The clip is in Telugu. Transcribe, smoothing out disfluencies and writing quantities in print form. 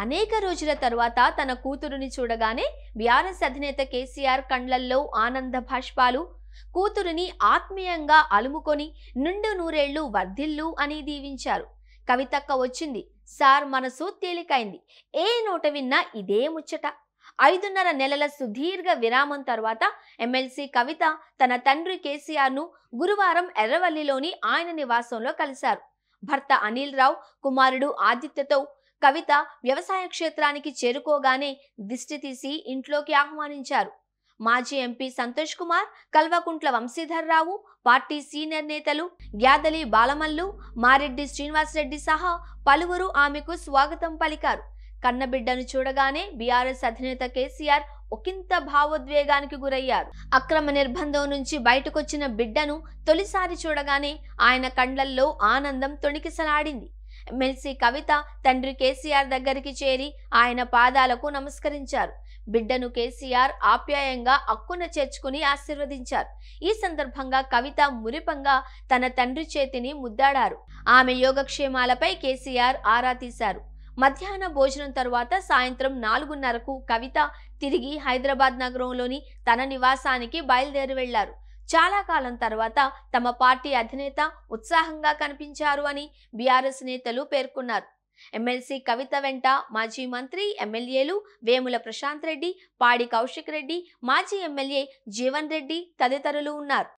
అనేక రోజుల తరువాత తన కూతురుని చూడగానే బీఆర్ఎస్ అధినేత కేసీఆర్ కండ్లల్లో ఆనంద భాష్పాలు. కూతురిని ఆత్మీయంగా అలుముకొని నిండు నూరేళ్లు వర్ధిల్లు అని దీవించారు. కవితక్క వచ్చింది. సార్ మనసు తేలికైంది. ఏ నోట విన్నా ఇదే ముచ్చట. 5.5 నెలల సుదీర్ఘ విరామం తర్వాత ఎమ్మెల్సీ కవిత తన తండ్రి కేసీఆర్ ను గురువారం ఎర్రవల్లిలోని ఆయన నివాసంలో కలిశారు. భర్త అనిల్ రావు, కుమారుడు ఆదిత్యతో కవిత వ్యవసాయ క్షేత్రానికి చేరుకోగానే దిష్టి తీసి ఇంట్లోకి ఆహ్వానించారు. మాజీ ఎంపీ సంతోష్ కుమార్, కల్వకుంట్ల వంశీధర్ రావు, పార్టీ సీనియర్ నేతలు గ్యాదలి బాలమల్లు, మారెడ్డి శ్రీనివాసరెడ్డి సహా పలువురు ఆమెకు స్వాగతం పలికారు. కన్నబిడ్డను చూడగానే బీఆర్ఎస్ అధినేత కేసీఆర్ ఒకంత భావోద్వేగానికి గురయ్యారు. అక్రమ నిర్బంధం నుంచి బయటకొచ్చిన బిడ్డను తొలిసారి చూడగానే ఆయన కండ్లల్లో ఆనందం తొణికిసలాడింది. ఎమ్మెల్సీ కవిత తండ్రి కేసీఆర్ దగ్గరికి చేరి ఆయన పాదాలకు నమస్కరించారు. బిడ్డను కేసీఆర్ ఆప్యాయంగా అక్కున చేర్చుకుని ఆశీర్వదించారు. ఈ సందర్భంగా కవిత మురిపంగా తన తండ్రి చేతిని ముద్దాడారు. ఆమె యోగక్షేమాలపై కేసీఆర్ ఆరా తీశారు. మధ్యాహ్న భోజనం తరువాత సాయంత్రం 4:30కు కవిత తిరిగి హైదరాబాద్ నగరంలోని తన నివాసానికి బయలుదేరి వెళ్లారు. చాలా కాలం తర్వాత తమ పార్టీ అధినేత ఉత్సాహంగా కనిపించారు అని బీఆర్ఎస్ నేతలు పేర్కొన్నారు. ఎమ్మెల్సీ కవిత వెంట మాజీ మంత్రి, ఎమ్మెల్యేలు వేముల ప్రశాంత్ రెడ్డి, పాడి కౌశిక్ రెడ్డి, మాజీ ఎమ్మెల్యే జీవన్ రెడ్డి తదితరులు ఉన్నారు.